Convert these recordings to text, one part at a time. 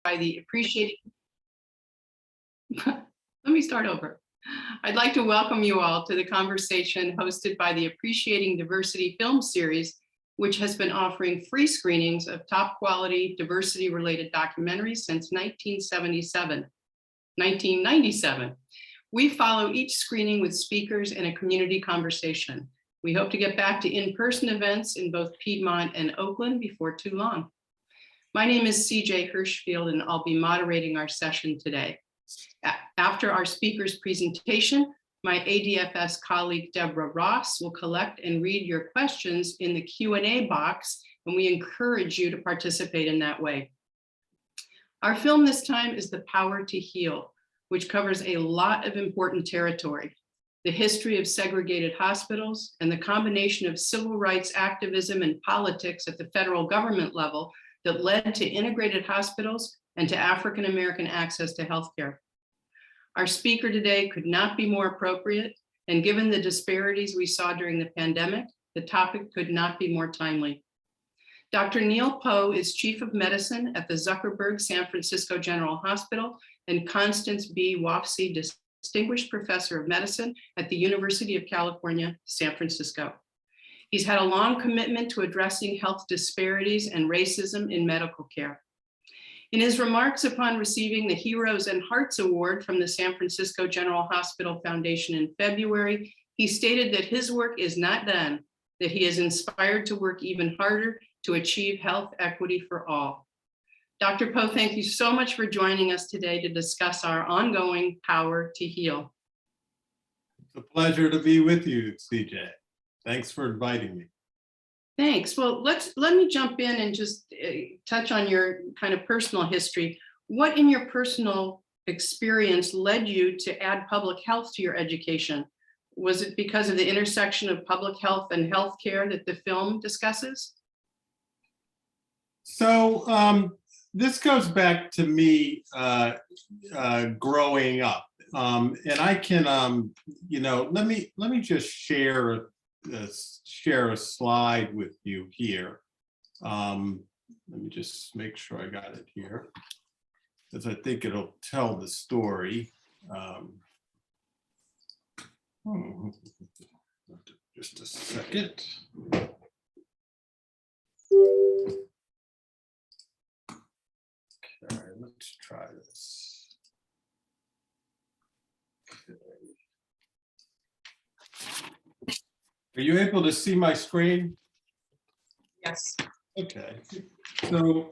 by the appreciating. Let me start over. I'd like to welcome you all to the conversation hosted by the Appreciating Diversity film series, which has been offering free screenings of top quality diversity-related documentaries since 1997. We follow each screening with speakers and a community conversation. We hope to get back to in-person events in both Piedmont and Oakland before too long. My name is CJ Hirschfield, and I'll be moderating our session today. After our speaker's presentation, my ADFS colleague, Deborah Ross, will collect and read your questions in the Q&A box, and we encourage you to participate in that way. Our film this time is The Power to Heal, which covers a lot of important territory: the history of segregated hospitals and the combination of civil rights activism and politics at the federal government level that led to integrated hospitals and to African-American access to healthcare. Our speaker today could not be more appropriate, and given the disparities we saw during the pandemic, the topic could not be more timely. Dr. Neil Powe is Chief of Medicine at the Zuckerberg San Francisco General Hospital and Constance B. Wofsy Distinguished Professor of Medicine at the University of California, San Francisco. He's had a long commitment to addressing health disparities and racism in medical care. In his remarks upon receiving the Heroes and Hearts Award from the San Francisco General Hospital Foundation in February, he stated that his work is not done, that he is inspired to work even harder to achieve health equity for all. Dr. Powe, thank you so much for joining us today to discuss our ongoing Power to Heal. It's a pleasure to be with you, CJ. Thanks for inviting me. Thanks. Well, let me jump in and just touch on your kind of personal history. What in your personal experience led you to add public health to your education? Was it because of the intersection of public health and healthcare that the film discusses? So this goes back to me growing up, and I can, let me just share a slide with you here. Let me just make sure I got it here, because I think it'll tell the story. Just a second. Okay, let's try this. Okay. Are you able to see my screen? Yes. Okay. So,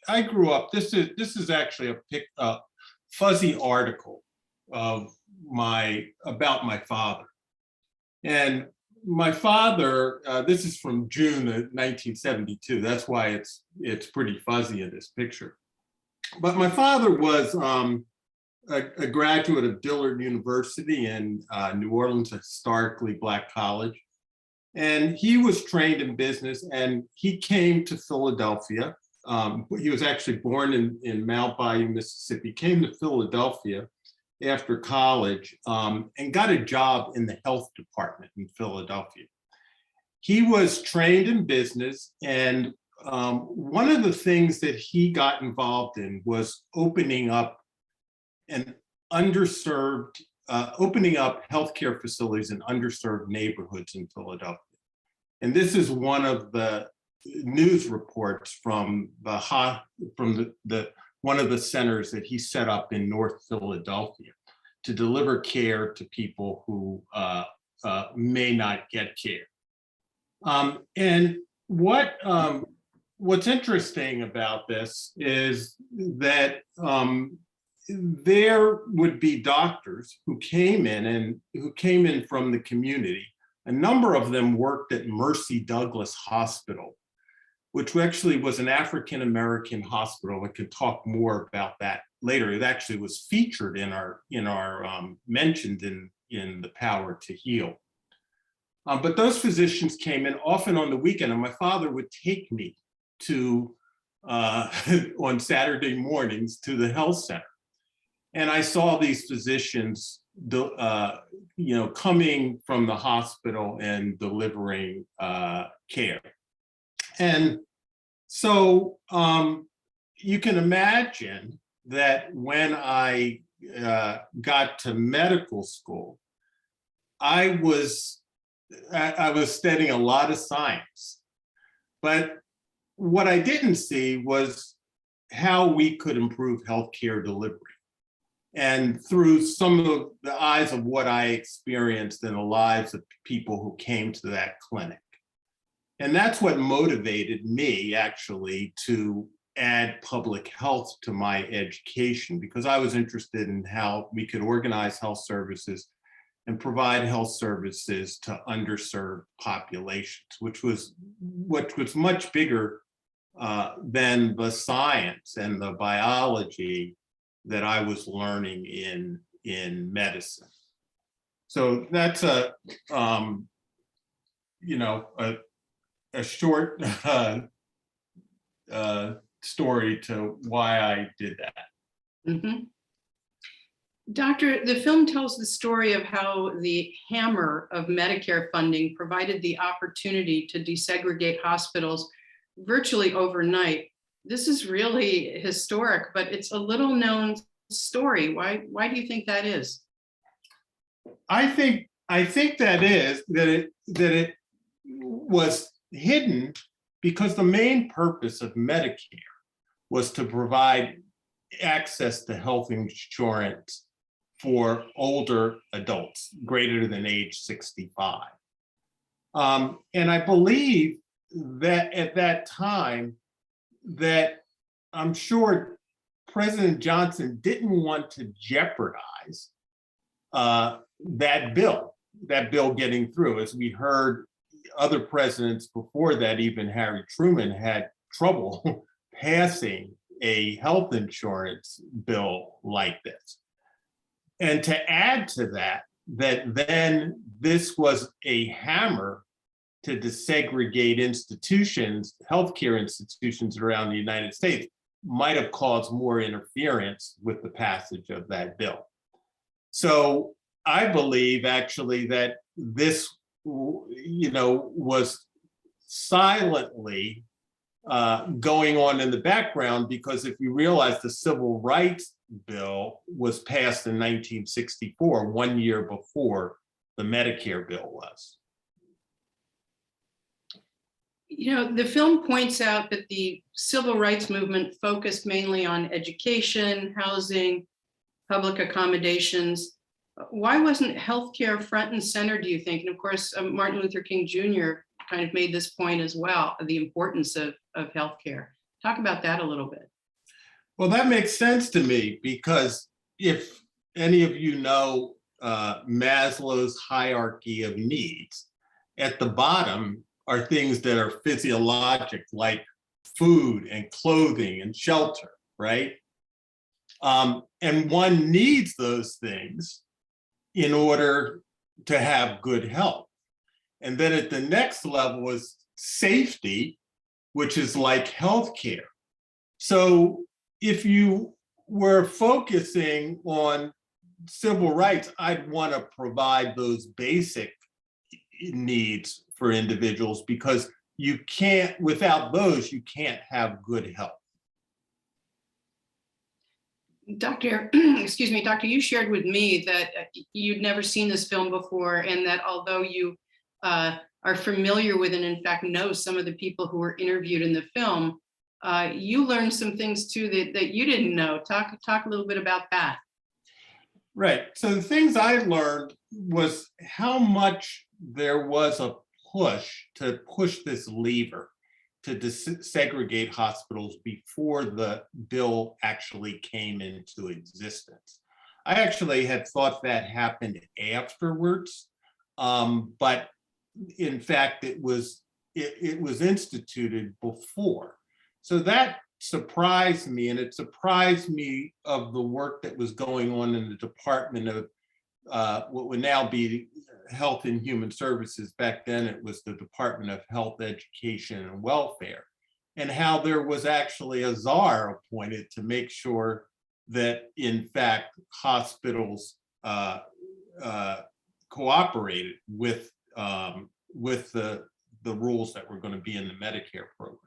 I grew up. This is actually a fuzzy article of about my father, and my father. This is from June of 1972. That's why it's pretty fuzzy in this picture. But my father was a graduate of Dillard University in New Orleans, a historically Black college. And he was trained in business, and he came to Philadelphia. He was actually born in Mount Bayou, Mississippi, came to Philadelphia after college and got a job in the health department in Philadelphia. He was trained in business, and one of the things that he got involved in was opening up healthcare facilities in underserved neighborhoods in Philadelphia. And this is one of the news reports from one of the centers that he set up in North Philadelphia to deliver care to people who may not get care. And what's interesting about this is that there would be doctors who came in from the community. A number of them worked at Mercy Douglas Hospital, which actually was an African-American hospital. I could talk more about that later. It actually was featured in our mentioned in The Power to Heal. But those physicians came in often on the weekend, and my father would take me to on Saturday mornings to the health center. And I saw these physicians, coming from the hospital and delivering care. And So you can imagine that when I got to medical school, I was studying a lot of science, but what I didn't see was how we could improve healthcare delivery. And through some of the eyes of what I experienced in the lives of people who came to that clinic. And that's what motivated me actually to add public health to my education, because I was interested in how we could organize health services and provide health services to underserved populations, which was much bigger than the science and the biology that I was learning in medicine. So that's a short story to why I did that. Mhm. Doctor, the film tells the story of how the hammer of Medicare funding provided the opportunity to desegregate hospitals virtually overnight. This is really historic, but it's a little known story. Why do you think that is? I think that it was hidden because the main purpose of Medicare was to provide access to health insurance for older adults greater than age 65. And I believe that at that time, that I'm sure President Johnson didn't want to jeopardize that bill getting through. As we heard, other presidents before that, even Harry Truman, had trouble passing a health insurance bill like this. And to add to that, that then this was a hammer to desegregate institutions, healthcare institutions around the United States, might have caused more interference with the passage of that bill. So I believe actually that this, was silently going on in the background, because if you realize the Civil Rights Bill was passed in 1964, 1 year before the Medicare bill was. The film points out that the civil rights movement focused mainly on education, housing, public accommodations. Why wasn't healthcare front and center, do you think? And of course, Martin Luther King Jr. kind of made this point as well, of the importance of healthcare. Talk about that a little bit. Well, that makes sense to me, because if any of you know Maslow's hierarchy of needs, at the bottom are things that are physiologic, like food and clothing and shelter, right? And one needs those things in order to have good health. And then at the next level is safety, which is like healthcare. So if you were focusing on civil rights, I'd want to provide those basic needs for individuals, because you can't, without those, you can't have good health. Doctor, excuse me, Doctor, you shared with me that you'd never seen this film before, and that although you are familiar with and in fact know some of the people who were interviewed in the film, you learned some things too that you didn't know. Talk a little bit about that. Right. So the things I learned was how much there was a push this lever to segregate hospitals before the bill actually came into existence. I actually had thought that happened afterwards, but in fact, it was instituted before. So that surprised me, and it surprised me of the work that was going on in the Department of what would now be Health and Human Services. Back then, it was the Department of Health, Education, and Welfare, and how there was actually a czar appointed to make sure that, in fact, hospitals cooperated with the rules that were going to be in the Medicare program.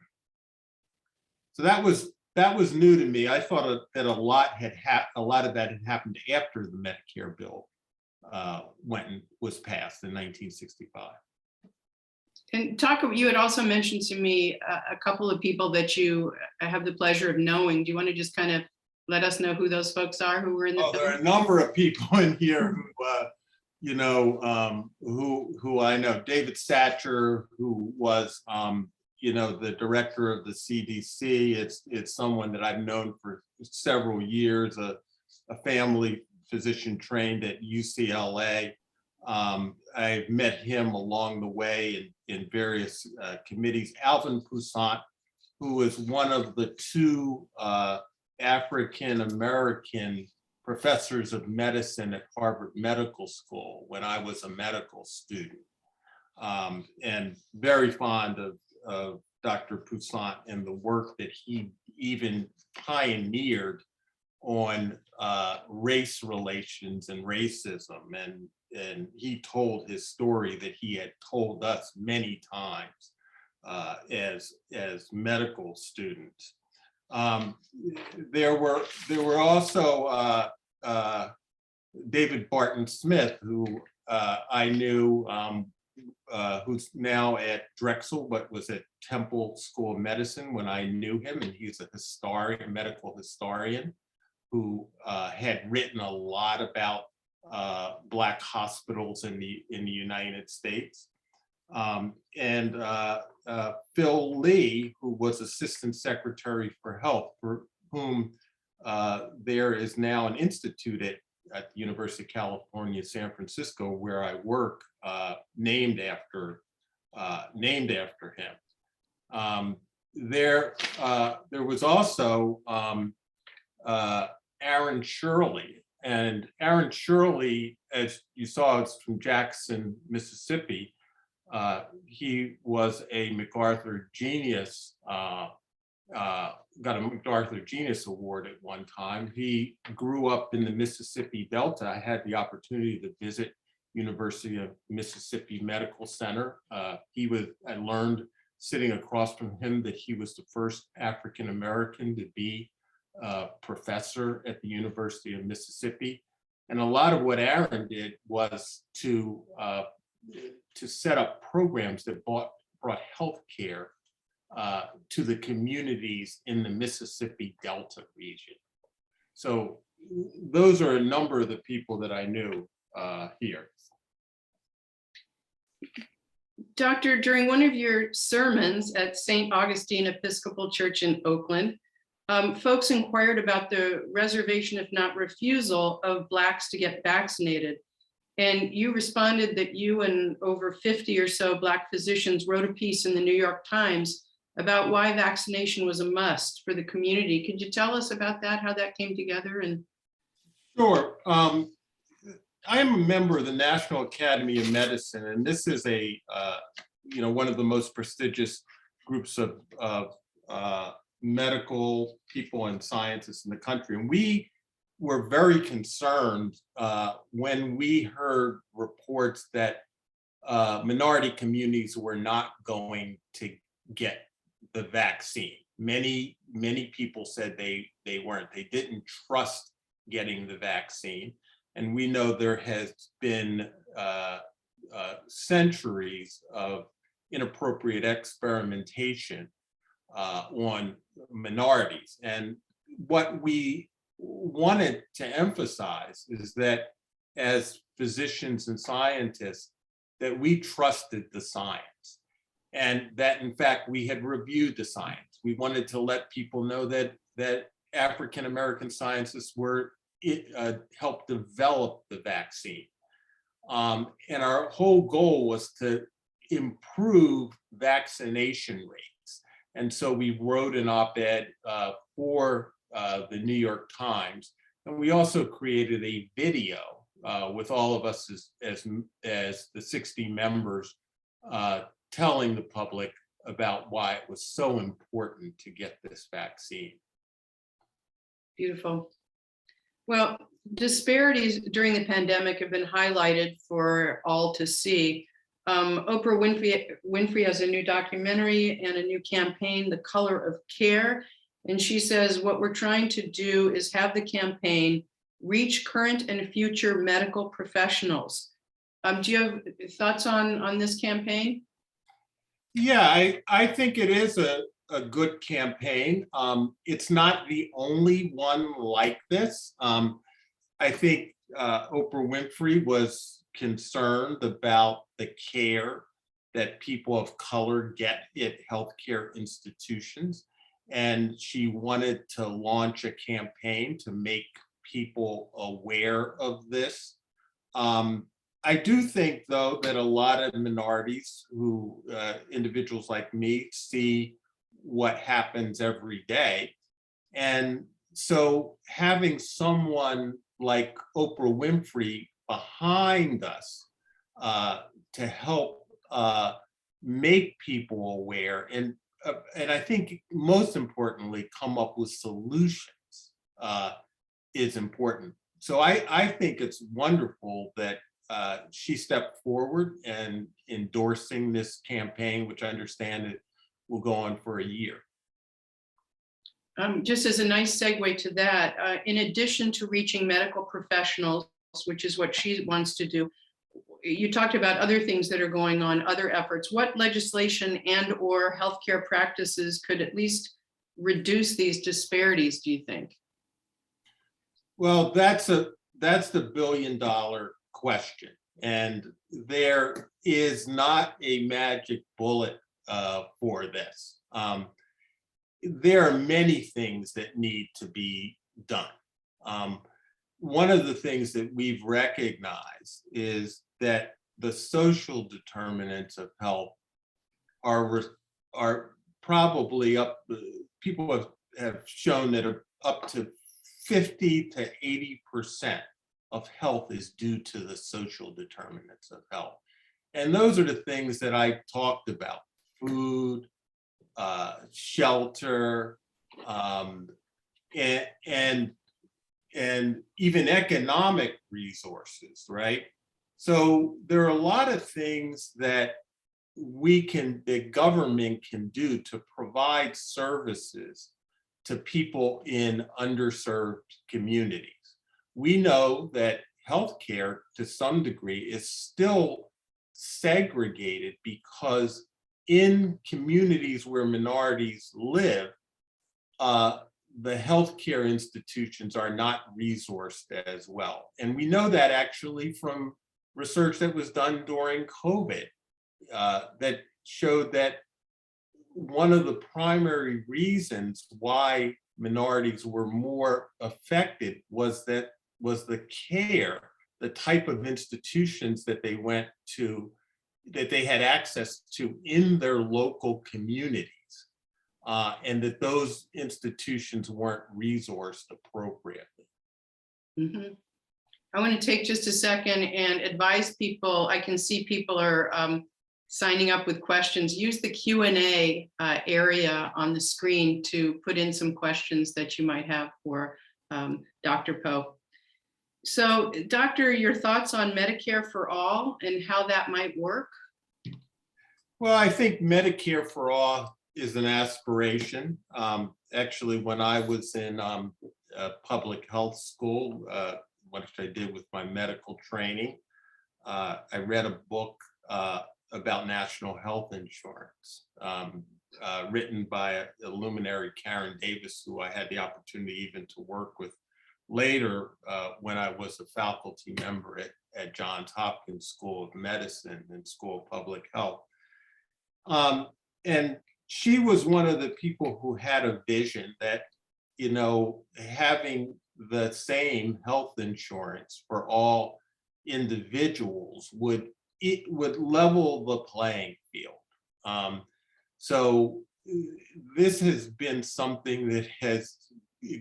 So that was new to me. I thought that a lot of that had happened after the Medicare bill went and was passed in 1965. And you had also mentioned to me a couple of people that you have the pleasure of knowing. Do you want to just kind of let us know who those folks are who were in the film? There are a number of people in here who I know. David Satcher, who was the director of the CDC. It's someone that I've known for several years, a family physician trained at UCLA. I've met him along the way in various committees. Alvin Poussaint, who is one of the two African-American professors of medicine at Harvard Medical School when I was a medical student, and very fond of Dr. Poussaint and the work that he even pioneered on race relations and racism. And he told his story that he had told us many times as medical students. There were also David Barton Smith, who I knew, who's now at Drexel, but was at Temple School of Medicine when I knew him, and he's a historian, medical historian, who had written a lot about Black hospitals in the United States. And Phil Lee, who was Assistant Secretary for Health, for whom there is now an institute at the University of California, San Francisco, where I work, named after him. There was also Aaron Shirley. And Aaron Shirley, as you saw, is from Jackson, Mississippi. He was a MacArthur Genius, got a MacArthur Genius Award at one time. He grew up in the Mississippi Delta. I had the opportunity to visit University of Mississippi Medical Center. I learned sitting across from him that he was the first African-American to be professor at the University of Mississippi. And a lot of what Aaron did was to set up programs that brought healthcare to the communities in the Mississippi Delta region. So those are a number of the people that I knew here. Doctor, during one of your sermons at St. Augustine Episcopal Church in Oakland, folks inquired about the reservation, if not refusal, of Blacks to get vaccinated. And you responded that you and over 50 or so Black physicians wrote a piece in the New York Times about why vaccination was a must for the community. Could you tell us about that, how that came together? And Sure. I am a member of the National Academy of Medicine, and this is one of the most prestigious groups of medical people and scientists in the country. And we were very concerned when we heard reports that minority communities were not going to get the vaccine. Many people said they weren't. They didn't trust getting the vaccine. And we know there has been centuries of inappropriate experimentation on minorities. And what we wanted to emphasize is that as physicians and scientists, that we trusted the science, and that in fact we had reviewed the science. We wanted to let people know that African-American scientists helped develop the vaccine. And our whole goal was to improve vaccination rates. And so we wrote an op-ed for the New York Times. And we also created a video with all of us as the 60 members telling the public about why it was so important to get this vaccine. beautiful. Well, disparities during the pandemic have been highlighted for all to see. Oprah Winfrey has a new documentary and a new campaign, The Color of Care. And she says, what we're trying to do is have the campaign reach current and future medical professionals. Do you have thoughts on this campaign? Yeah, I think it is a good campaign. It's not the only one like this. I think Oprah Winfrey was concerned about the care that people of color get at healthcare institutions. And she wanted to launch a campaign to make people aware of this. I do think, though, that a lot of minorities who, individuals like me, see what happens every day. And so having someone like Oprah Winfrey behind us to help make people aware and I think most importantly, come up with solutions is important. So I think it's wonderful that she stepped forward and endorsing this campaign, which I understand it will go on for a year. Just as a nice segue to that, in addition to reaching medical professionals, which is what she wants to do, you talked about other things that are going on, other efforts. What legislation and or healthcare practices could at least reduce these disparities, do you think? Well, that's the billion-dollar question. And there is not a magic bullet for this. There are many things that need to be done. One of the things that we've recognized is that the social determinants of health are probably people have shown that up to 50 to 80% of health is due to the social determinants of health. And those are the things that I talked about: food, shelter, and even economic resources, right? So there are a lot of things that the government can do to provide services to people in underserved communities. We know that healthcare to some degree is still segregated because in communities where minorities live, the healthcare institutions are not resourced as well. And we know that actually from research that was done during COVID that showed that one of the primary reasons why minorities were more affected was the care, the type of institutions that they went to, that they had access to in their local communities, and that those institutions weren't resourced appropriately. Mm-hmm. I want to take just a second and advise people. I can see people are signing up with questions. Use the Q&A area on the screen to put in some questions that you might have for Dr. Powe. So, Doctor, your thoughts on Medicare for All and how that might work? Well, I think Medicare for All is an aspiration. Actually, when I was in public health school, what I did with my medical training, I read a book about national health insurance, written by a luminary, Karen Davis, who I had the opportunity even to work with later when I was a faculty member at Johns Hopkins School of Medicine and School of Public Health. And she was one of the people who had a vision that, having the same health insurance for all individuals would level the playing field. So this has been something that has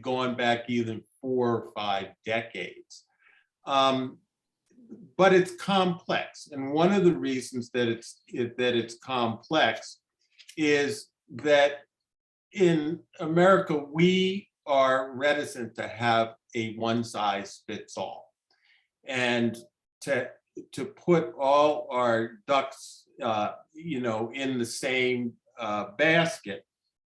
gone back even 4 or 5 decades. But it's complex. And one of the reasons that it's complex is that in America, we are reticent to have a one-size-fits-all. And to put all our ducks, in the same basket.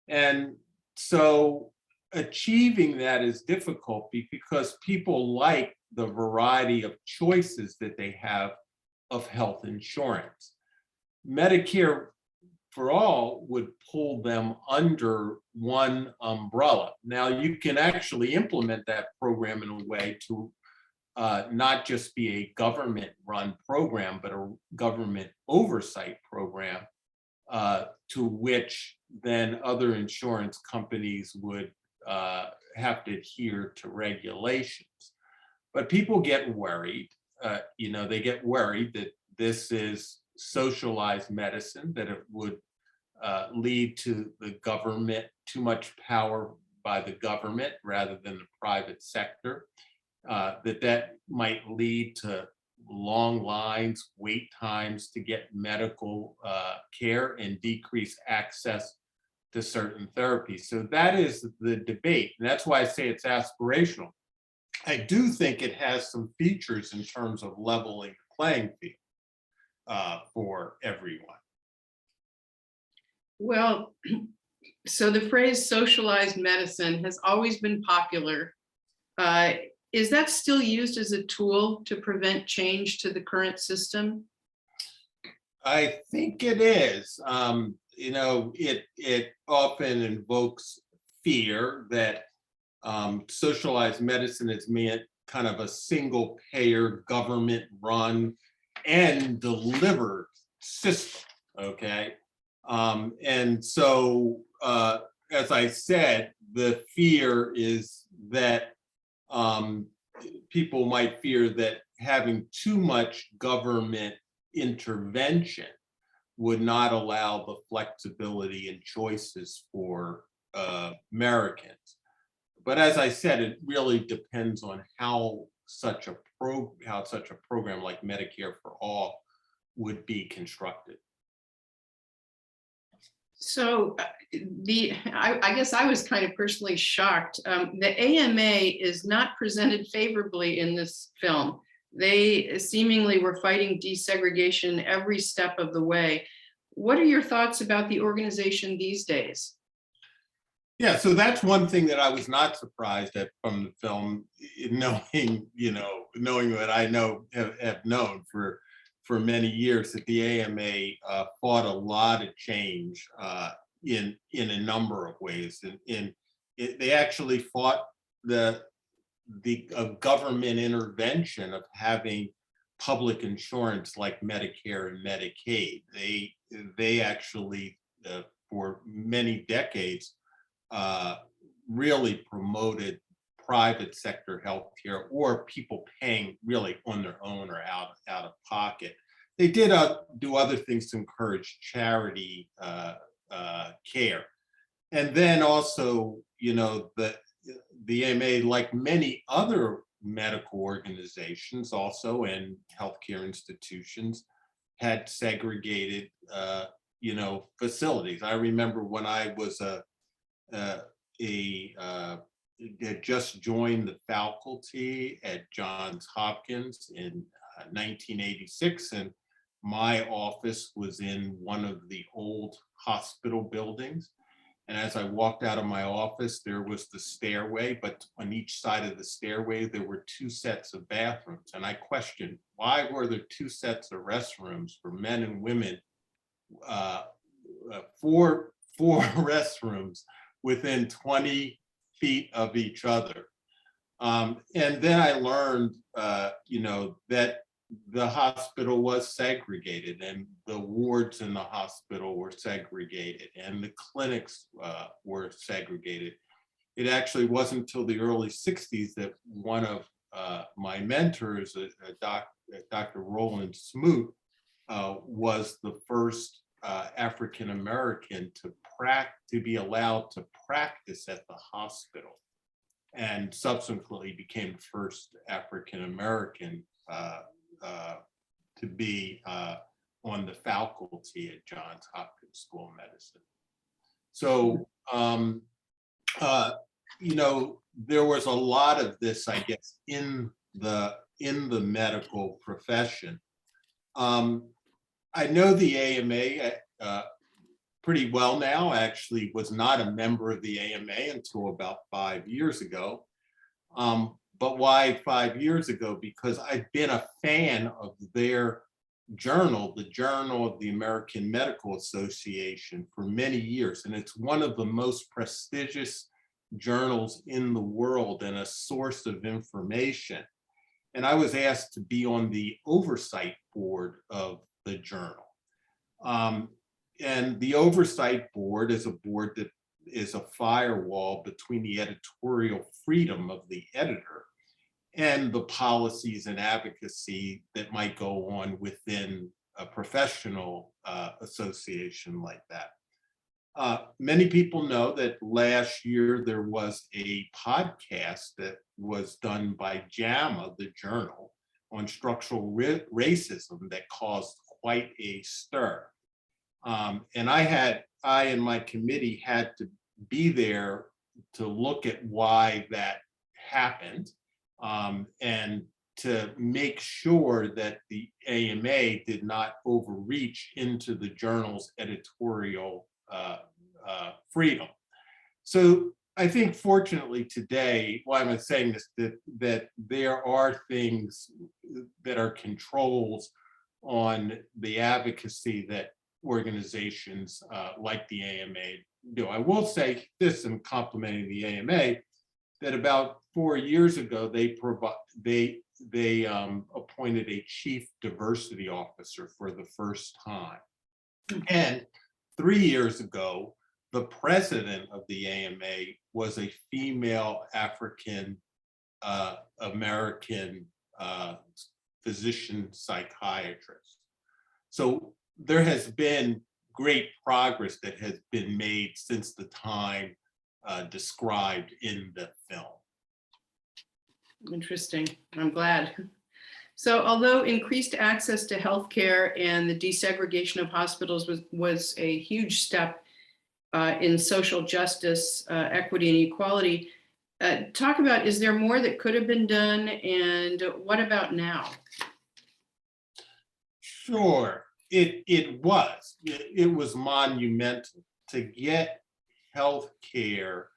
And so achieving that is difficult because people like the variety of choices that they have of health insurance. Medicare for all would pull them under one umbrella. Now, you can actually implement that program in a way to not just be a government-run program, but a government oversight program to which then other insurance companies would have to adhere to regulations. But people get worried, they get worried that this is socialized medicine, that it would lead to the government, too much power by the government rather than the private sector, that might lead to long lines, wait times to get medical care, and decrease access to certain therapies. So that is the debate. And that's why I say it's aspirational. I do think it has some features in terms of leveling the playing field for everyone. Well, so the phrase socialized medicine has always been popular. Is that still used as a tool to prevent change to the current system? I think it is. It often invokes fear that socialized medicine is meant kind of a single payer, government run and delivered system. Okay. And so, as I said, the fear is that people might fear that having too much government intervention would not allow the flexibility and choices for Americans. But as I said, it really depends on how such a program like Medicare for All would be constructed. So I guess I was kind of personally shocked. The AMA is not presented favorably in this film. They seemingly were fighting desegregation every step of the way. What are your thoughts about the organization these days? Yeah, so that's one thing that I was not surprised at from the film, knowing what I have known for many years, that the AMA fought a lot of change in a number of ways. They actually fought the government intervention of having public insurance like Medicare and Medicaid. They actually for many decades really promoted private sector healthcare, or people paying really on their own or out of pocket. They did do other things to encourage charity care. And then also, the AMA, like many other medical organizations also and healthcare institutions, had segregated facilities. I remember when I was had just joined the faculty at Johns Hopkins in 1986, and my office was in one of the old hospital buildings. And as I walked out of my office, there was the stairway, but on each side of the stairway, there were two sets of bathrooms. And I questioned, why were there two sets of restrooms for men and women, four restrooms within 20 feet of each other? And then I learned, that the hospital was segregated, and the wards in the hospital were segregated, and the clinics were segregated. It actually wasn't until the early 60s that one of my mentors, Dr. Roland Smoot, was the first African-American to be allowed to practice at the hospital, and subsequently became the first African-American to be on the faculty at Johns Hopkins School of Medicine. So, there was a lot of this, I guess, in the medical profession. I know the AMA pretty well now. I actually was not a member of the AMA until about 5 years ago. But why 5 years ago? Because I've been a fan of their journal, the Journal of the American Medical Association, for many years. And it's one of the most prestigious journals in the world and a source of information. And I was asked to be on the oversight board of the journal. And the oversight board is a board that is a firewall between the editorial freedom of the editor and the policies and advocacy that might go on within a professional association like that. Many people know that last year there was a podcast that was done by JAMA, the journal, on structural racism that caused quite a stir. And I and my committee had to be there to look at why that happened, and to make sure that the AMA did not overreach into the journal's editorial freedom. So I think fortunately today, why am I saying this, that there are things that are controls on the advocacy that organizations like the AMA do. I will say this in complimenting the AMA, that about 4 years ago, they appointed a chief diversity officer for the first time. And 3 years ago, the president of the AMA was a female African American physician psychiatrist. So there has been great progress that has been made since the time described in the film. Interesting. I'm glad. So although increased access to healthcare and the desegregation of hospitals was a huge step in social justice, equity, and equality, talk about, is there more that could have been done, and what about now? Sure, it was monumental to get health care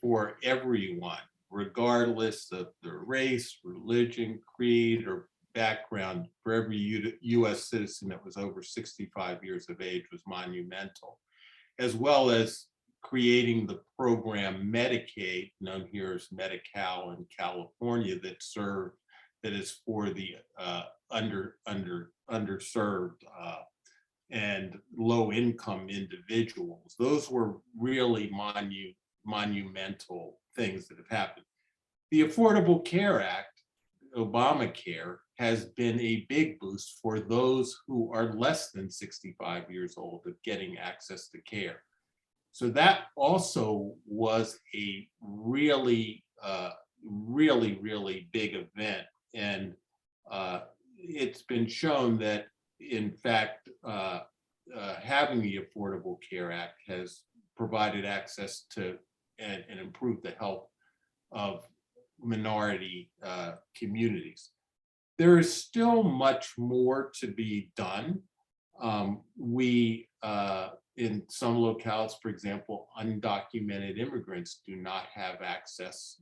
for everyone, regardless of their race, religion, creed, or background. For every US citizen that was over 65 years of age was monumental, as well as creating the program Medicaid, known here as Medi-Cal in California, that is for the underserved and low-income individuals. Those were really monumental things that have happened. The Affordable Care Act, Obamacare, has been a big boost for those who are less than 65 years old of getting access to care. So that also was a really big event. And it's been shown that, in fact, having the Affordable Care Act has provided access to and improved the health of minority communities. There is still much more to be done. In some locales, for example, undocumented immigrants do not have access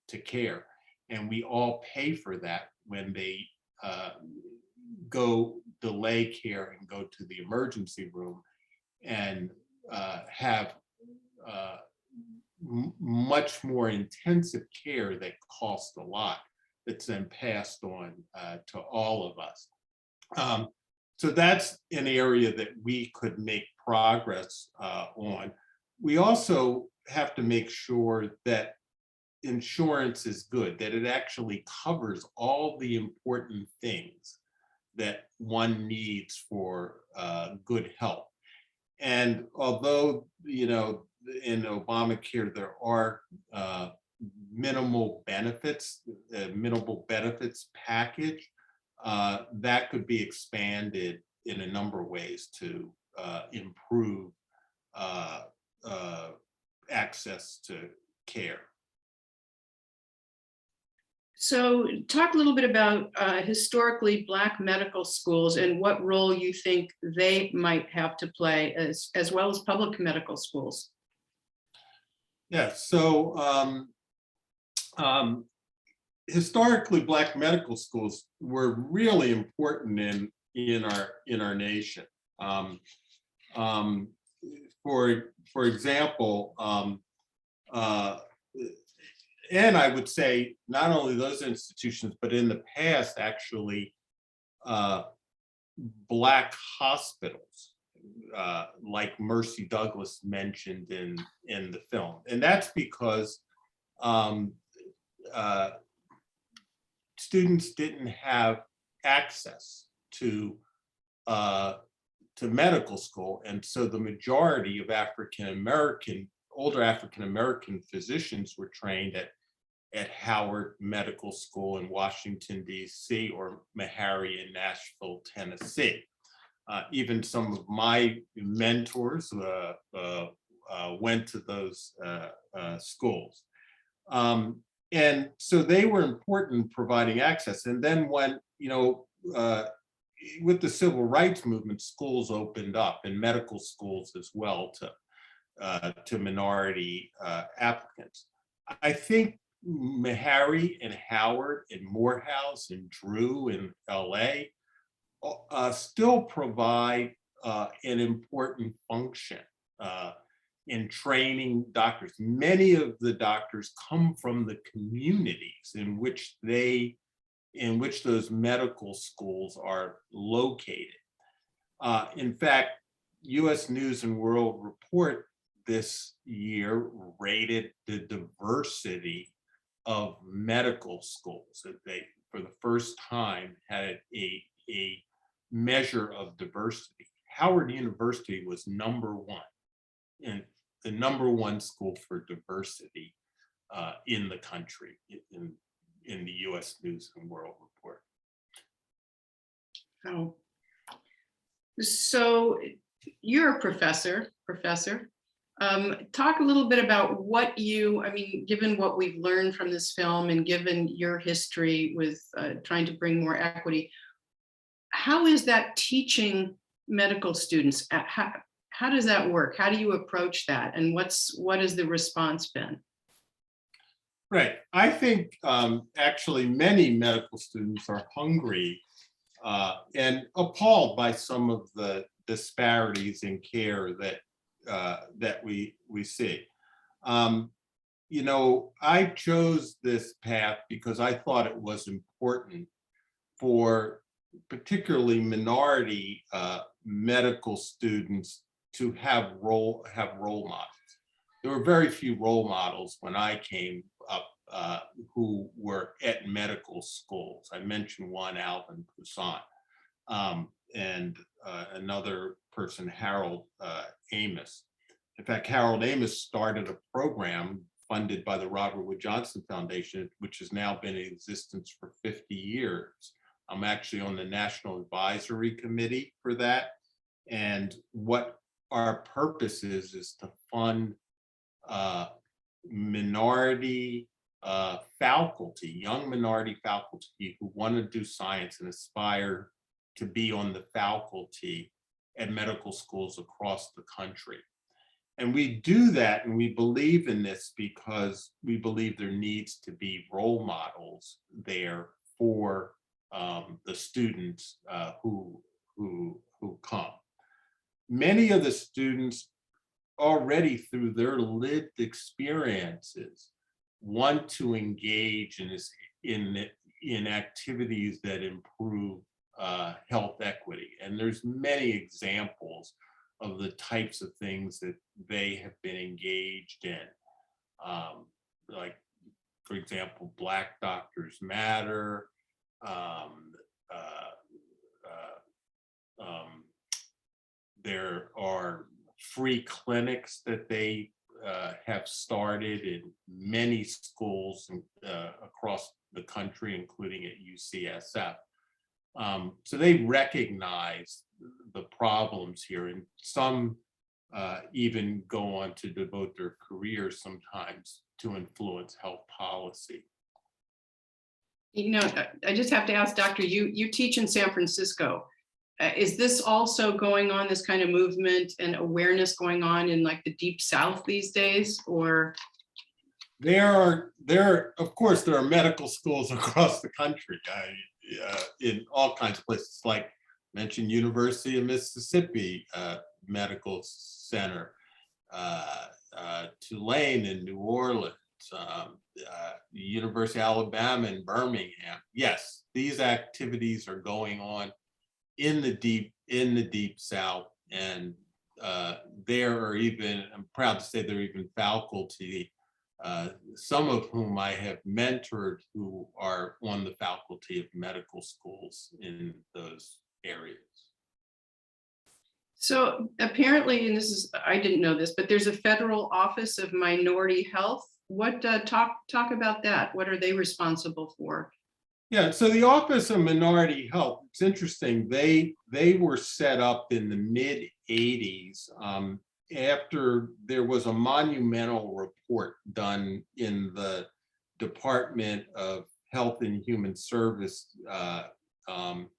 to care. And we all pay for that when they go delay care and go to the emergency room and have much more intensive care that costs a lot, that's then passed on to all of us. So that's an area that we could make progress on. We also have to make sure that insurance is good, that it actually covers all the important things that one needs for good health. And although, in Obamacare, there are minimal benefits package, that could be expanded in a number of ways to improve access to care. So talk a little bit about historically Black medical schools and what role you think they might have to play as well as public medical schools. Yeah, so historically, Black medical schools were really important in our nation. Um, for example, uh, and I would say not only those institutions, but in the past, actually, Black hospitals, like Mercy Douglas mentioned in the film, and that's because um, uh, students didn't have access to medical school, and so the majority of older African American physicians were trained at Howard Medical School in Washington, D.C., or Meharry in Nashville, Tennessee. Even some of my mentors went to those schools. And so they were important in providing access. And then when, with the civil rights movement, schools opened up, and medical schools as well, to minority applicants. I think Meharry and Howard and Morehouse and Drew in LA still provide an important function in training doctors. Many of the doctors come from the communities in which those medical schools are located. In fact, U.S. News and World Report this year rated the diversity of medical schools. That they, for the first time, had a measure of diversity. Howard University was number one, and the number one school for diversity in the country, in the U.S. News and World Report. Oh, so you're a professor. Talk a little bit about given what we've learned from this film and given your history with trying to bring more equity, how is that teaching medical students? How does that work? How do you approach that? And what has the response been? Right. I think actually many medical students are hungry and appalled by some of the disparities in care that we see. I chose this path because I thought it was important for particularly minority medical students to have role models. There were very few role models when I came up who were at medical schools. I mentioned one, Alvin Poussaint, and another person, Harold Amos. In fact, Harold Amos started a program funded by the Robert Wood Johnson Foundation, which has now been in existence for 50 years. I'm actually on the National Advisory Committee for that. And what our purpose is to fund minority faculty, young minority faculty who want to do science and aspire to be on the faculty at medical schools across the country. And we do that, and we believe in this because we believe there needs to be role models there for the students who come. Many of the students already, through their lived experiences, want to engage in activities that improve health equity. And there's many examples of the types of things that they have been engaged in. Like, for example, Black Doctors Matter. There are free clinics that they have started in many schools across the country, including at UCSF. So they recognize the problems here, and some even go on to devote their careers sometimes to influence health policy. You know, I just have to ask, Doctor, you teach in San Francisco. Is this also going on, this kind of movement and awareness going on in like the Deep South these days, or? Of course, there are medical schools across the country, in all kinds of places, like mentioned University of Mississippi Medical Center, Tulane in New Orleans, University of Alabama in Birmingham. Yes, these activities are going on in the deep South, and there are even, I'm proud to say, there are even faculty, some of whom I have mentored, who are on the faculty of medical schools in those areas. So apparently, and this is, I didn't know this, but there's a federal Office of Minority Health. What, talk about that? What are they responsible for? Yeah, so the Office of Minority Health, it's interesting, they were set up in the mid 80s after there was a monumental report done in the Department of Health and Human Service, Health and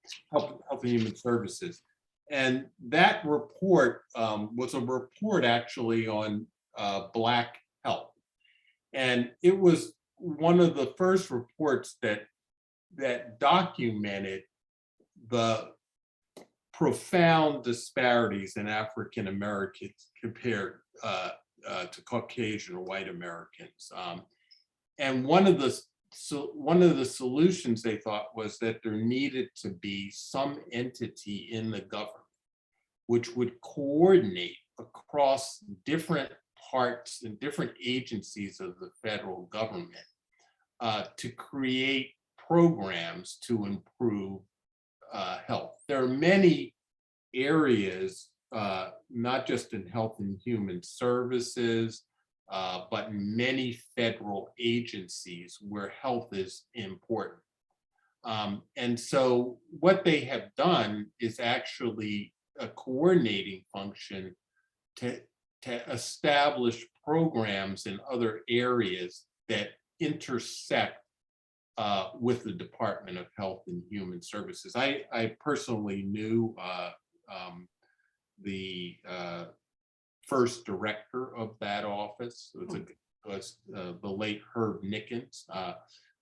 Human Services. And that report was a report actually on Black health. And it was one of the first reports that documented the profound disparities in African Americans compared to Caucasian or white Americans. And one of the solutions they thought was that there needed to be some entity in the government which would coordinate across different parts and different agencies of the federal government to create programs to improve health. There are many areas, not just in health and human services, but in many federal agencies where health is important. And so what they have done is actually a coordinating function to establish programs in other areas that intersect with the Department of Health and Human Services. I personally knew the first director of that office. It was the late Herb Nickens,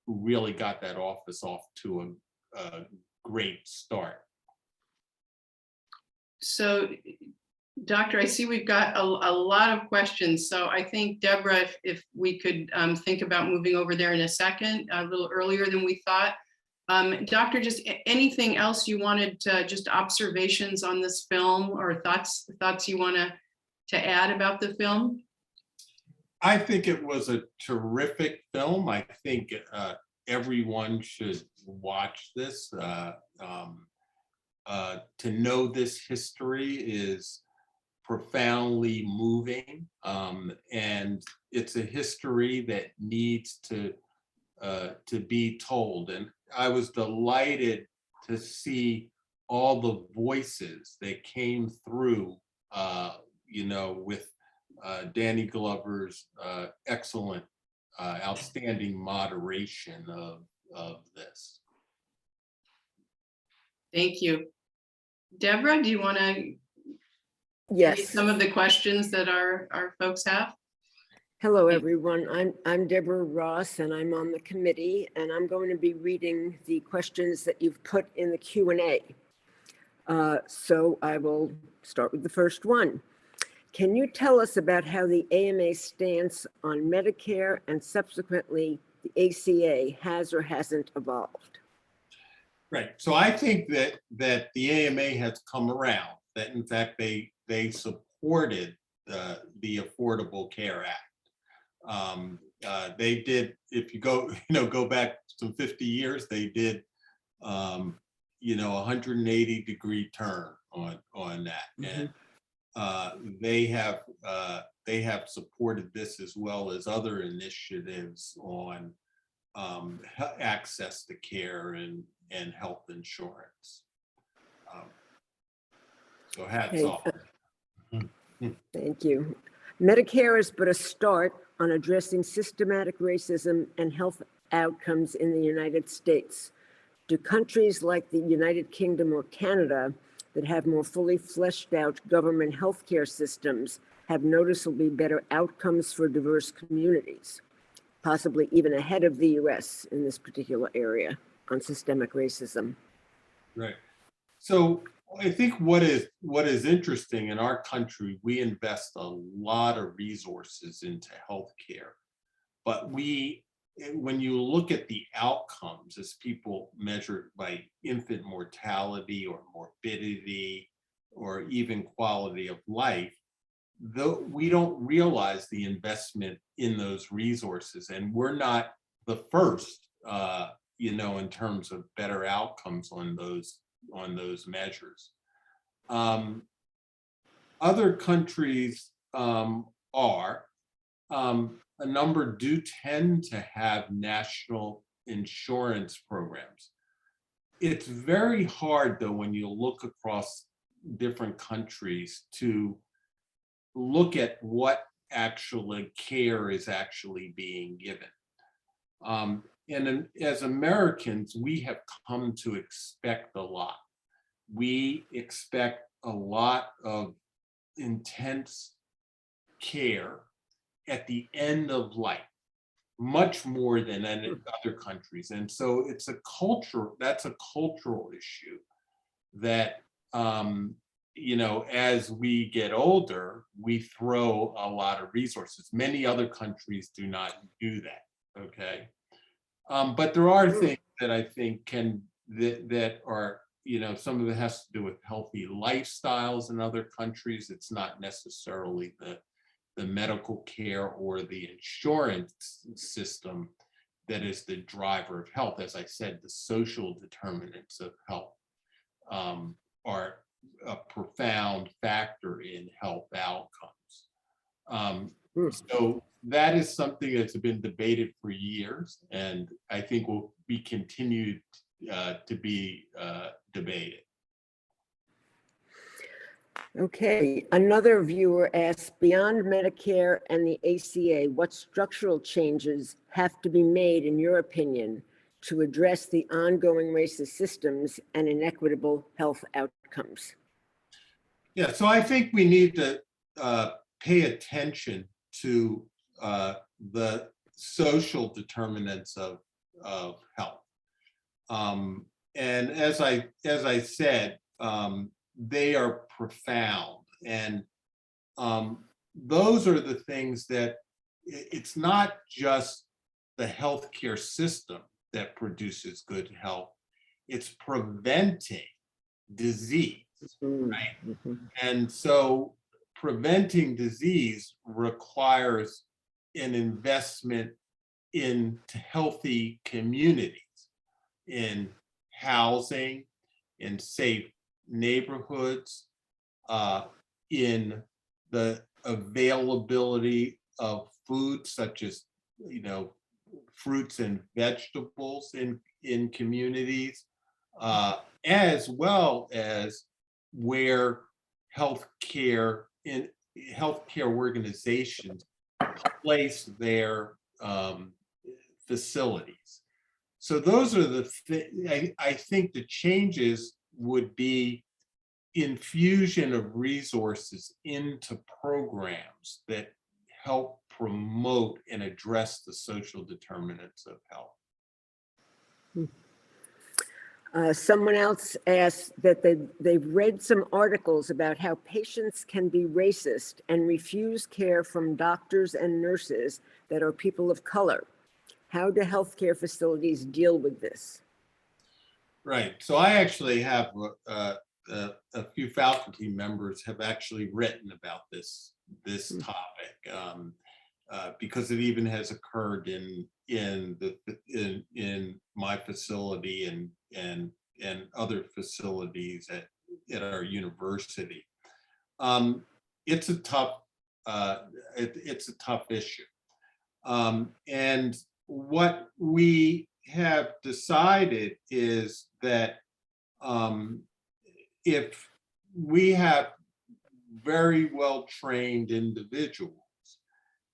who really got that office off to a great start. So, Doctor, I see we've got a lot of questions. So I think, Deborah, if we could think about moving over there in a second, a little earlier than we thought. Doctor, just anything else you wanted to, just observations on this film or thoughts you want to add about the film? I think it was a terrific film. I think everyone should watch this. To know this history is profoundly moving, and it's a history that needs to be told. And I was delighted to see all the voices that came through, with Danny Glover's excellent, outstanding moderation of this. Thank you. Deborah, do you want to Yes. some of the questions that our folks have? Hello, everyone. I'm Deborah Ross, and I'm on the committee, and I'm going to be reading the questions that you've put in the Q&A. So I will start with the first one. Can you tell us about how the AMA stance on Medicare and subsequently the ACA has or hasn't evolved? Right. So I think that the AMA has come around, that in fact they supported the Affordable Care Act. They did, if you go back some 50 years, they did 180-degree turn on that. Mm-hmm. And they have supported this as well as other initiatives on access to care and health insurance. So hats off. Thank you. Medicare is but a start on addressing systematic racism and health outcomes in the United States? Do countries like the United Kingdom or Canada that have more fully fleshed out government healthcare systems have noticeably better outcomes for diverse communities, possibly even ahead of the US in this particular area on systemic racism? Right. So I think what is interesting in our country, we invest a lot of resources into healthcare, but when you look at the outcomes as people measured by infant mortality or morbidity or even quality of life, though we don't realize the investment in those resources, and we're not the first, in terms of better outcomes on those measures. Other countries are. A number do tend to have national insurance programs. It's very hard, though, when you look across different countries to look at what actually care is actually being given. And as Americans, we have come to expect a lot. We expect a lot of intense care at the end of life, much more than in other countries. And so that's a cultural issue that, as we get older, we throw a lot of resources. Many other countries do not do that, okay? But there are things that I think that are, some of it has to do with healthy lifestyles in other countries. It's not necessarily the medical care or the insurance system that is the driver of health. As I said, the social determinants of health are a profound factor in health outcomes. So that is something that's been debated for years, and I think will be continued to be debated. Okay, another viewer asks, beyond Medicare and the ACA, what structural changes have to be made, in your opinion, to address the ongoing racist systems and inequitable health outcomes? Yeah, so I think we need to pay attention to the social determinants of health. And as I said, they are profound, and those are the things that it's not just the healthcare system that produces good health, it's preventing disease, right? And so preventing disease requires an investment into healthy communities, in housing, in safe neighborhoods, in the availability of food such as fruits and vegetables in communities, as well as where healthcare organizations place their facilities. So those are I think the changes would be infusion of resources into programs that help promote and address the social determinants of health. Someone else asked that they've read some articles about how patients can be racist and refuse care from doctors and nurses that are people of color. How do healthcare facilities deal with this? Right. So I actually have a few faculty members have actually written about this topic because it even has occurred in my facility and other facilities at our university. It's a tough issue, and what we have decided is that if we have very well trained individuals,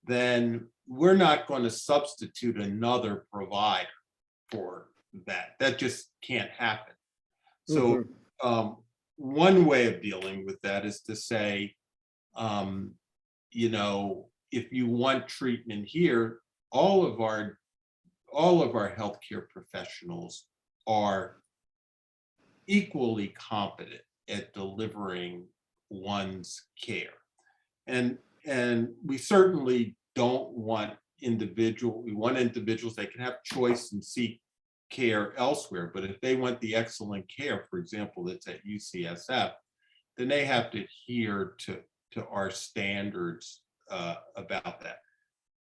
then we're not going to substitute another provider for that. That just can't happen. So one way of dealing with that is to say, if you want treatment here, all of our healthcare professionals are equally competent at delivering one's care. And we certainly don't want we want individuals that can have choice and seek care elsewhere. But if they want the excellent care, for example, that's at UCSF, then they have to adhere to our standards about that.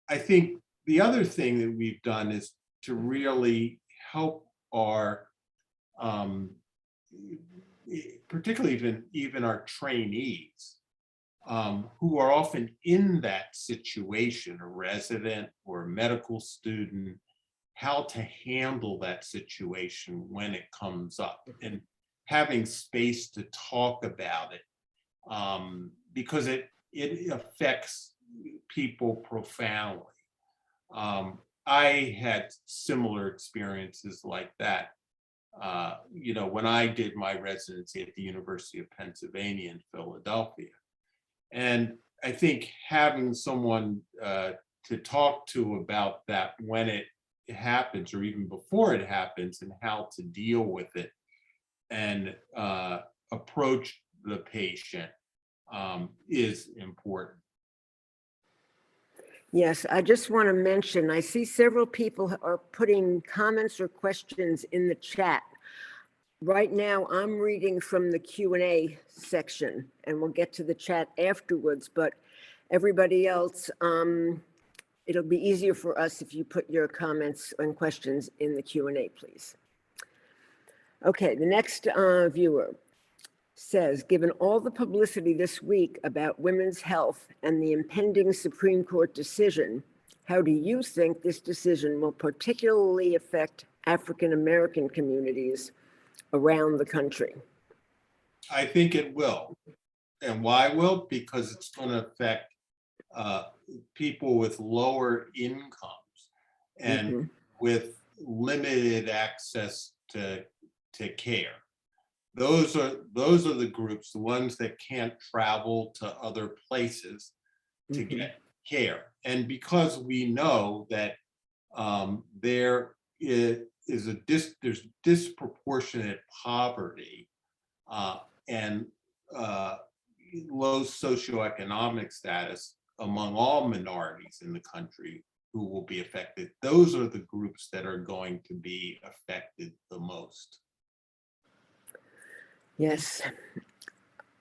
I think the other thing that we've done is to really help our, particularly even our trainees, who are often in that situation, a resident or a medical student, how to handle that situation when it comes up, and having space to talk about it, because it affects people profoundly. I had similar experiences like that, when I did my residency at the University of Pennsylvania in Philadelphia. And I think having someone to talk to about that when it happens, or even before it happens, and how to deal with it and approach the patient is important. Yes, I just want to mention, I see several people are putting comments or questions in the chat. Right now, I'm reading from the Q&A section, and we'll get to the chat afterwards, but everybody else, it'll be easier for us if you put your comments and questions in the Q&A, please. Okay, the next viewer says, given all the publicity this week about women's health and the impending Supreme Court decision, how do you think this decision will particularly affect African-American communities around the country? I think it will. And why will? Because it's going to affect people with lower incomes and with limited access to care. Those are the groups, the ones that can't travel to other places to get care. And because we know that there's disproportionate poverty and low socioeconomic status among all minorities in the country who will be affected. Those are the groups that are going to be affected the most. Yes.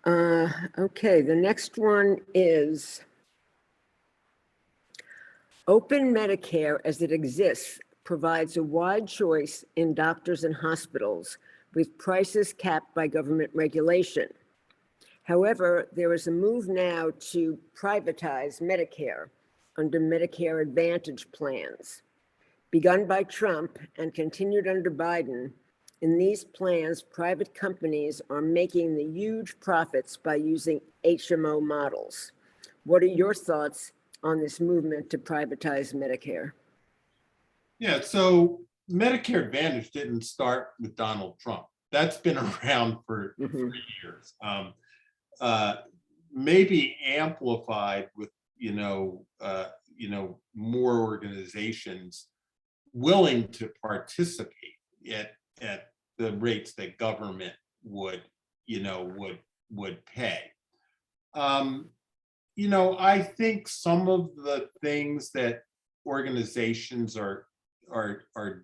Okay, the next one is open Medicare as it exists provides a wide choice in doctors and hospitals with prices capped by government regulation. However, there is a move now to privatize Medicare under Medicare Advantage plans. Begun by Trump and continued under Biden, in these plans, private companies are making the huge profits by using HMO models. What are your thoughts on this movement to privatize Medicare? Yeah, so Medicare Advantage didn't start with Donald Trump. That's been around for 3 years. Maybe amplified with more organizations willing to participate at the rates that government would pay. I think some of the things that organizations are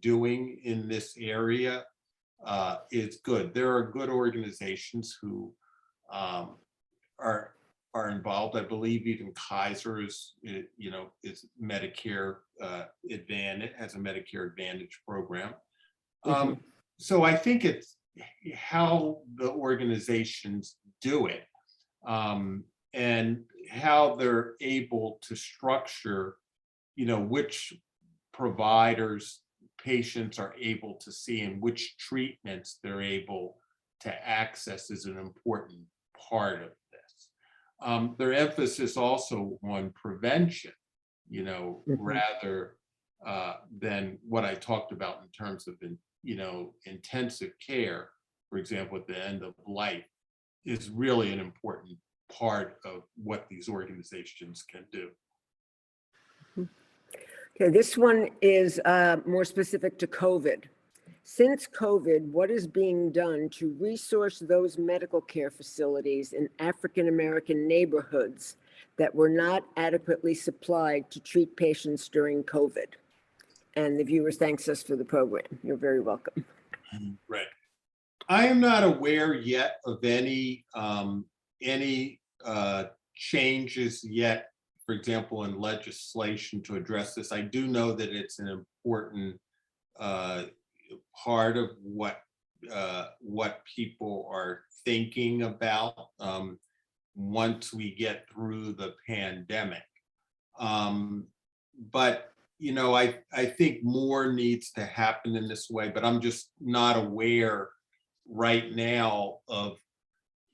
doing in this area is good. There are good organizations who are involved. I believe even Kaiser is Medicare Advantage, has a Medicare Advantage program. So I think it's how the organizations do it and how they're able to structure, which providers patients are able to see and which treatments they're able to access is an important part of this. Their emphasis also on prevention, rather than what I talked about in terms of, intensive care, for example, at the end of life, is really an important part of what these organizations can do. Okay, this one is more specific to COVID. Since COVID, what is being done to resource those medical care facilities in African-American neighborhoods that were not adequately supplied to treat patients during COVID? And the viewer thanks us for the program. You're very welcome. Right. I am not aware yet of any changes yet, for example, in legislation to address this. I do know that it's an important part of what people are thinking about once we get through the pandemic. But I think more needs to happen in this way, but I'm just not aware right now of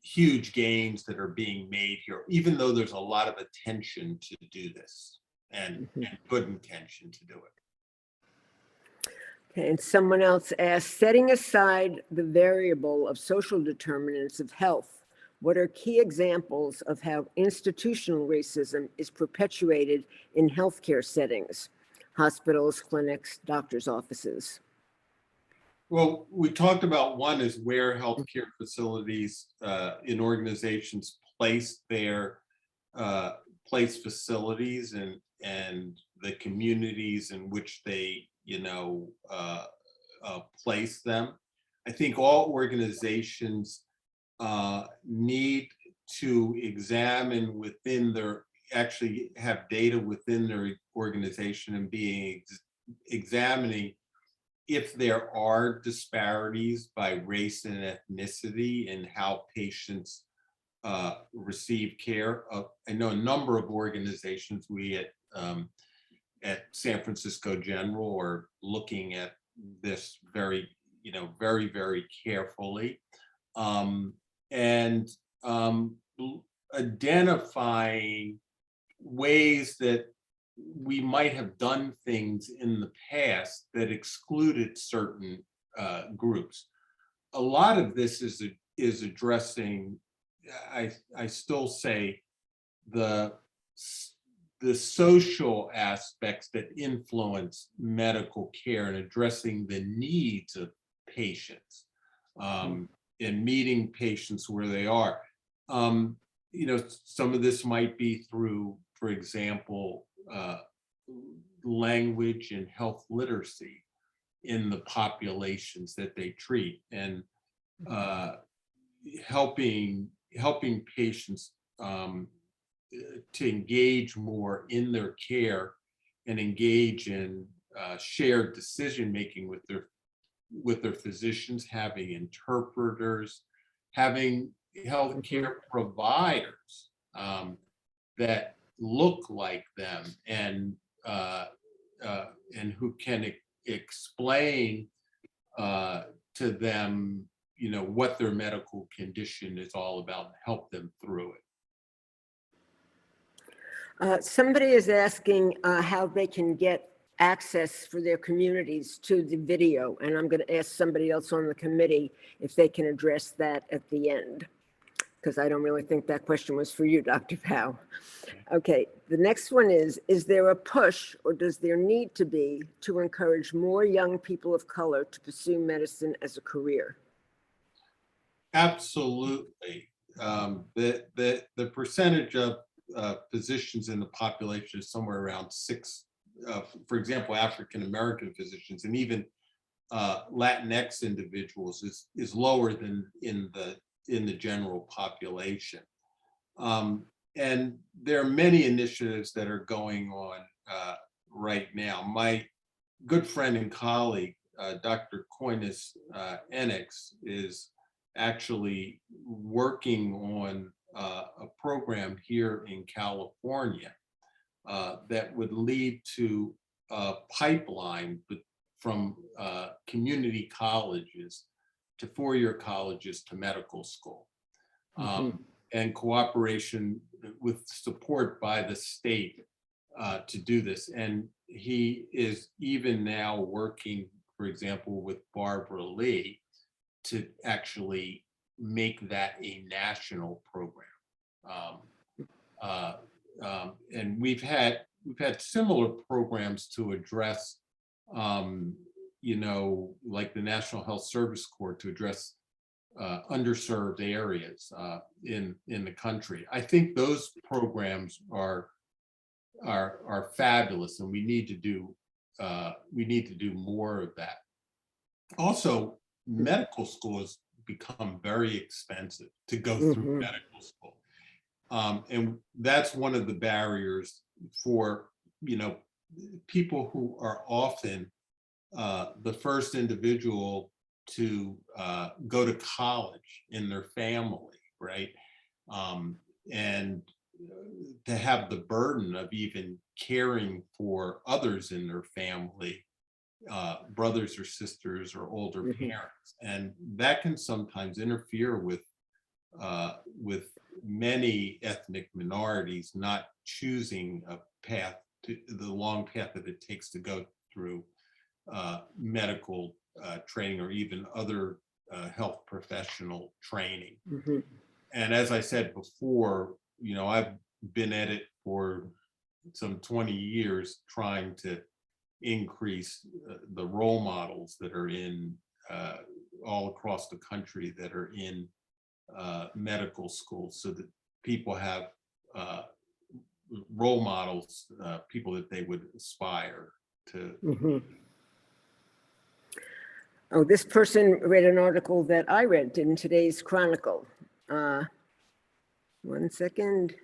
huge gains that are being made here, even though there's a lot of attention to do this and good intention to do it. Okay, and someone else asked, setting aside the variable of social determinants of health, what are key examples of how institutional racism is perpetuated in healthcare settings, hospitals, clinics, doctors' offices? Well, we talked about one is where healthcare facilities in organizations place facilities and the communities in which they place them. I think all organizations need to examine within actually have data within their organization and examining if there are disparities by race and ethnicity in how patients receive care. I know a number of organizations, we at San Francisco General are looking at this very, very carefully, and identifying ways that we might have done things in the past that excluded certain groups. A lot of this is addressing, I still say, the social aspects that influence medical care and addressing the needs of patients and meeting patients where they are. Some of this might be through, for example, language and health literacy in the populations that they treat, and helping patients to engage more in their care and engage in shared decision making with their physicians, having interpreters, having healthcare providers that look like them and who can explain to them, what their medical condition is all about and help them through it. Somebody is asking how they can get access for their communities to the video, and I'm going to ask somebody else on the committee if they can address that at the end, because I don't really think that question was for you, Dr. Powe. Okay, the next one is there a push, or does there need to be, to encourage more young people of color to pursue medicine as a career? Absolutely. The percentage of physicians in the population is somewhere around 6. For example, African-American physicians and even Latinx individuals is lower than in the general population. And there are many initiatives that are going on right now. My good friend and colleague, Dr. Coinis Enix, is actually working on a program here in California that would lead to a pipeline from community colleges to four-year colleges to medical school. And cooperation with support by the state to do this. And he is even now working, for example, with Barbara Lee to actually make that a national program. And we've had similar programs to address, like the National Health Service Corps, to address underserved areas in the country. I think those programs are fabulous, and we need to do more of that. Also, medical school has become very expensive to go through medical school. And that's one of the barriers for, people who are often the first individual to go to college in their family, right? And to have the burden of even caring for others in their family, brothers or sisters or older parents. And that can sometimes interfere with many ethnic minorities not choosing a path to the long path that it takes to go through medical training or even other health professional training. And as I said before, I've been at it for some 20 years trying to increase the role models that are in all across the country that are in medical schools, so that people have role models, people that they would aspire to. Oh, this person read an article that I read in today's Chronicle. One second.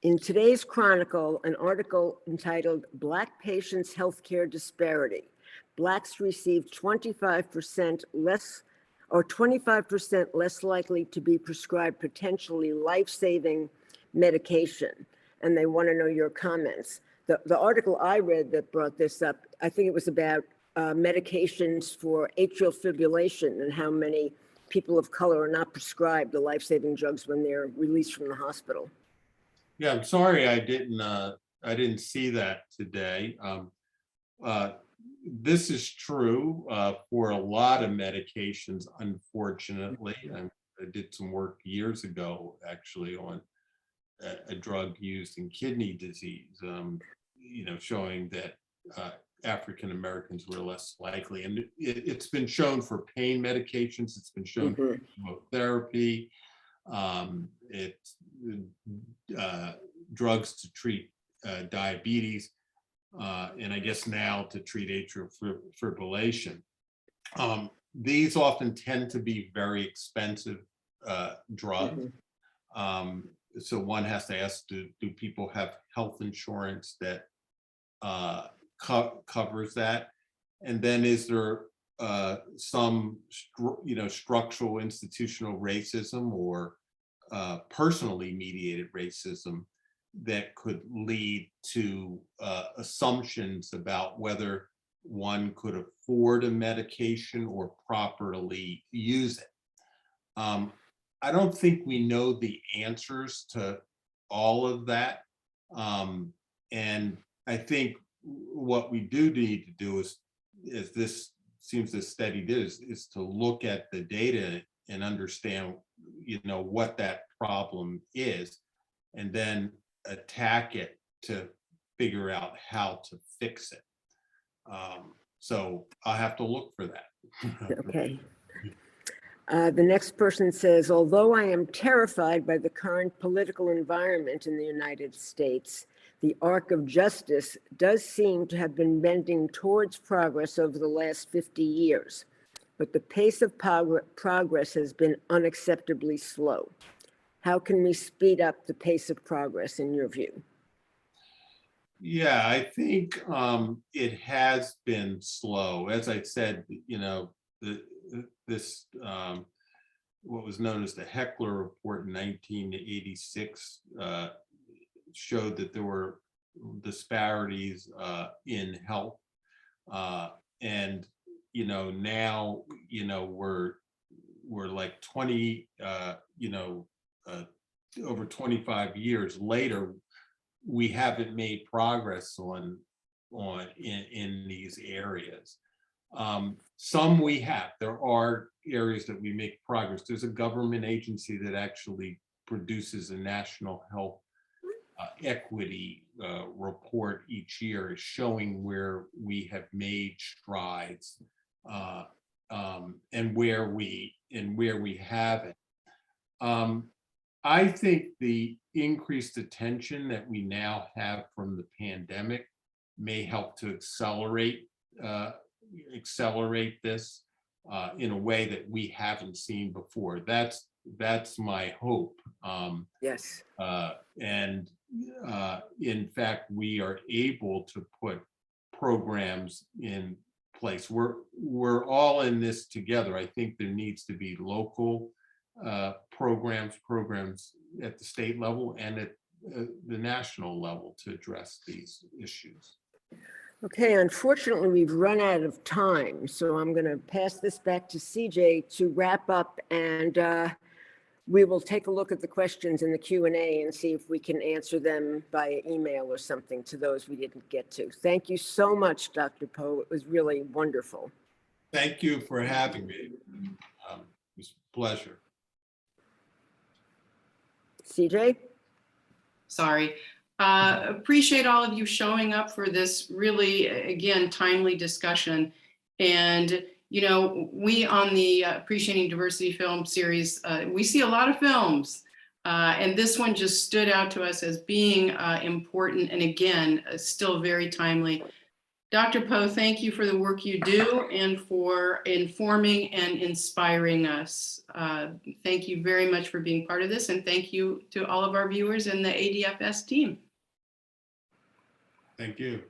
In today's Chronicle, an article entitled "Black Patients' Healthcare Disparity. Blacks receive 25% less or 25% less likely to be prescribed potentially life-saving medication." And they want to know your comments. The article I read that brought this up, I think it was about medications for atrial fibrillation and how many people of color are not prescribed the life-saving drugs when they're released from the hospital. Yeah, I'm sorry I didn't see that today. This is true for a lot of medications, unfortunately. I did some work years ago, actually, on a drug used in kidney disease, showing that African Americans were less likely. And it's been shown for pain medications. It's been shown for chemotherapy. It's drugs to treat diabetes, and I guess now to treat atrial fibrillation. These often tend to be very expensive drugs. So one has to ask, do people have health insurance that covers that? And then is there some structural institutional racism or personally mediated racism that could lead to assumptions about whether one could afford a medication or properly use it? I don't think we know the answers to all of that. And I think what we do need to do is this seems to study this, is to look at the data and understand, what that problem is, and then attack it to figure out how to fix it. So I'll have to look for that. Okay. The next person says, although I am terrified by the current political environment in the United States, the arc of justice does seem to have been bending towards progress over the last 50 years, but the pace of progress has been unacceptably slow. How can we speed up the pace of progress in your view? Yeah, I think it has been slow. As I said, this what was known as the Heckler Report in 1986 showed that there were disparities in health, and now we're like 20 over 25 years later, we haven't made progress in these areas. Some we have. There are areas that we make progress. There's a government agency that actually produces a national health equity report each year, showing where we have made strides and where we haven't. I think the increased attention that we now have from the pandemic may help to accelerate this in a way that we haven't seen before. That's my hope. Yes. And in fact, we are able to put programs in place. We're all in this together. I think there needs to be local programs at the state level and at the national level to address these issues. Okay, unfortunately, we've run out of time, so I'm going to pass this back to CJ to wrap up, and we will take a look at the questions in the Q&A and see if we can answer them via email or something to those we didn't get to. Thank you so much, Dr. Powe. It was really wonderful. Thank you for having me. It was a pleasure. CJ? Sorry. Appreciate all of you showing up for this really, again, timely discussion. And, you know, we on the Appreciating Diversity film series, we see a lot of films. And this one just stood out to us as being important. And again, still very timely. Dr. Powe, thank you for the work you do and for informing and inspiring us. Thank you very much for being part of this, and thank you to all of our viewers and the ADFS team. Thank you.